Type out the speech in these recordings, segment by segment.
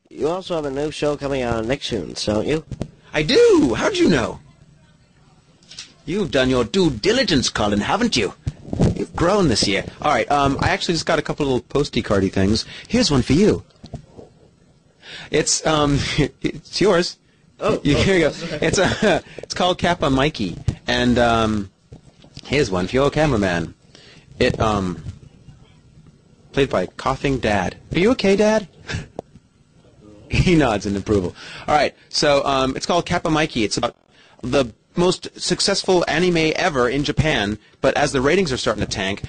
You also have a new show coming out on Nicktoons, don't you? I do! How'd you know? You've done your due diligence, Colin, haven't you? You've grown this year. All right, I actually just got a couple little posty-cardy things. Here's one for you. It's it's yours. Oh, Here you go. It's called Kappa Mikey, and here's one for your cameraman. It played by Coughing Dad. Are you okay, Dad? He nods in approval. All right, so it's called Kappa Mikey. It's about the most successful anime ever in Japan, but as the ratings are starting to tank,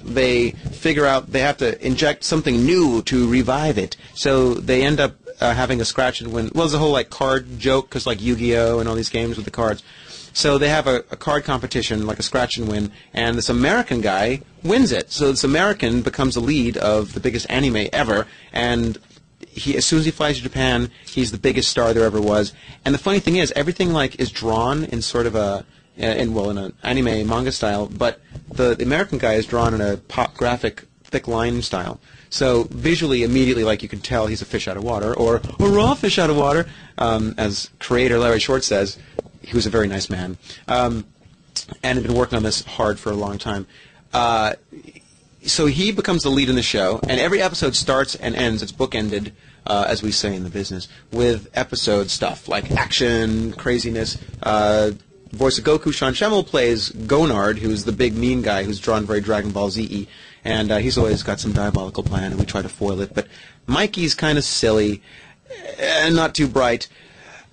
they figure out they have to inject something new to revive it. So they end up having a scratch and win. Well, there's a whole like card joke, because like Yu-Gi-Oh! And all these games with the cards. So they have a card competition, like a scratch and win, and this American guy wins it. So this American becomes the lead of the biggest anime ever, and as soon as he flies to Japan, he's the biggest star there ever was. And the funny thing is, everything like is drawn in sort of in an anime manga style, but the American guy is drawn in a pop graphic thick line style. So visually, immediately, like you can tell he's a fish out of water, or a raw fish out of water, as creator Larry Short says. He was a very nice man, and had been working on this hard for a long time. So he becomes the lead in the show, and every episode starts and ends, it's bookended, as we say in the business, with episode stuff, like action, craziness. Voice of Goku, Sean Schemmel, plays Gonard, who's the big mean guy who's drawn very Dragon Ball Z-y, and he's always got some diabolical plan, and we try to foil it. But Mikey's kind of silly, and not too bright,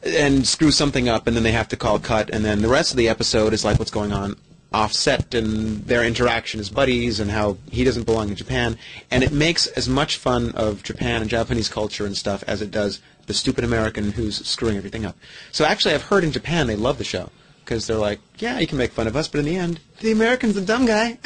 and screw something up, and then they have to call cut, and then the rest of the episode is like what's going on offset and their interaction as buddies and how he doesn't belong in Japan, and it makes as much fun of Japan and Japanese culture and stuff as it does the stupid American who's screwing everything up. So actually I've heard in Japan they love the show, because they're like, yeah, you can make fun of us, but in the end, the American's the dumb guy.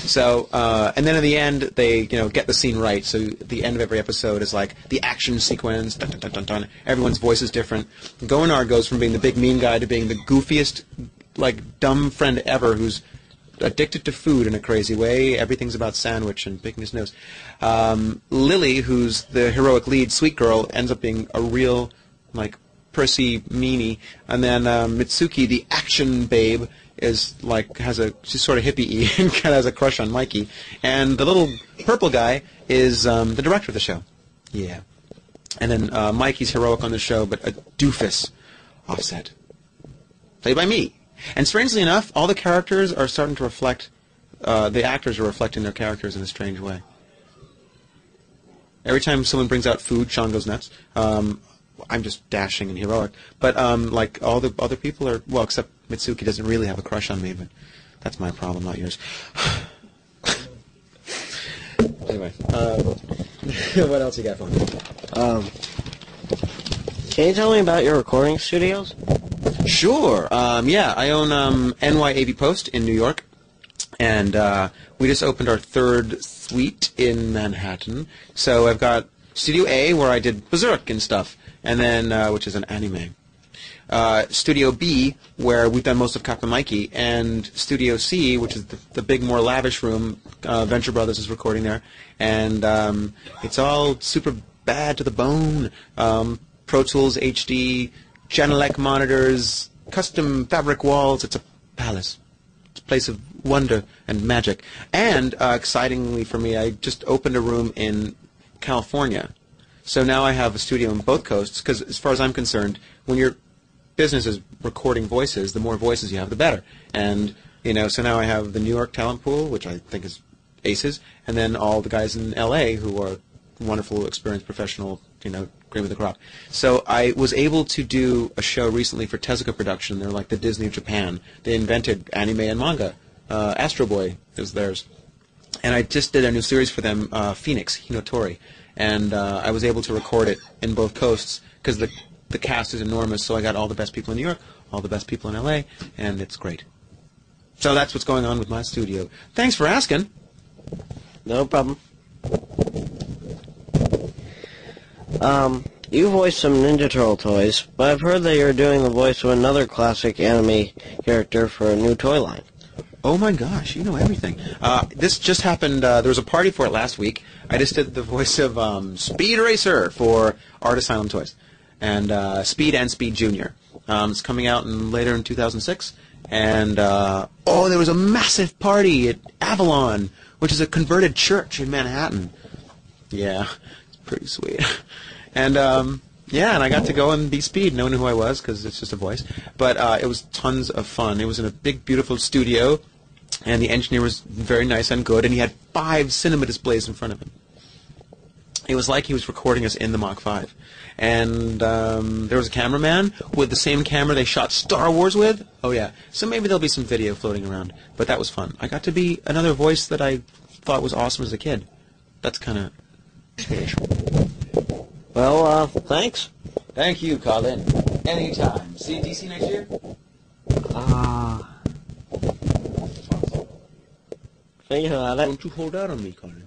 So, and then in the end, they get the scene right. So the end of every episode is like the action sequence, dun, dun, dun, dun, dun. Everyone's voice is different. Gonard goes from being the big mean guy to being the goofiest, like, dumb friend ever who's addicted to food in a crazy way. Everything's about sandwich and picking his nose. Lily, who's the heroic lead, sweet girl, ends up being a real, like, prissy meanie, and then Mitsuki, the action babe, is like she's sort of hippie-y and kind of has a crush on Mikey, and the little purple guy is the director of the show. Yeah, and then Mikey's heroic on the show, but a doofus, Offset, played by me. And strangely enough, all the characters are starting to reflect. The actors are reflecting their characters in a strange way. Every time someone brings out food, Sean goes nuts. I'm just dashing and heroic. But, like, all the other people are... Well, except Mitsuki doesn't really have a crush on me, but that's my problem, not yours. Anyway, what else you got for me? Can you tell me about your recording studios? Sure. Yeah, I own NYAV Post in New York, and we just opened our third suite in Manhattan. So I've got Studio A, where I did Berserk and stuff, and then which is an anime. Studio B, where we've done most of Kappa Mikey, and Studio C, which is the big, more lavish room. Venture Brothers is recording there, and it's all super bad to the bone. Pro Tools HD, Genelec monitors, custom fabric walls. It's a palace. It's a place of wonder and magic. And excitingly for me, I just opened a room in California. So now I have a studio on both coasts, because as far as I'm concerned, when your business is recording voices, the more voices you have, the better. And, so now I have the New York talent pool, which I think is aces, and then all the guys in L.A. who are wonderful, experienced, professional, cream of the crop. So I was able to do a show recently for Tezuka Production. They're like the Disney of Japan. They invented anime and manga. Astro Boy is theirs. And I just did a new series for them, Phoenix, Hinotori. And I was able to record it in both coasts because the cast is enormous, so I got all the best people in New York, all the best people in L.A., and it's great. So that's what's going on with my studio. Thanks for asking. No problem. You voiced some Ninja Turtle toys, but I've heard that you're doing the voice of another classic anime character for a new toy line. Oh my gosh, you know everything. This just happened, there was a party for it last week. I just did the voice of Speed Racer for Art Asylum Toys. And Speed and Speed Junior. It's coming out later in 2006. And, there was a massive party at Avalon, which is a converted church in Manhattan. Yeah, it's pretty sweet. And, and I got to go and be Speed. No one knew who I was because it's just a voice. But it was tons of fun. It was in a big, beautiful studio. And the engineer was very nice and good, and he had 5 cinema displays in front of him. It was like he was recording us in the Mach 5. And there was a cameraman with the same camera they shot Star Wars with. Oh, yeah. So maybe there'll be some video floating around. But that was fun. I got to be another voice that I thought was awesome as a kid. That's kind of special. Well, thanks. Thank you, Colin. Anytime. See you at DC next year? Think about it. Don't you hold out on me, Colin.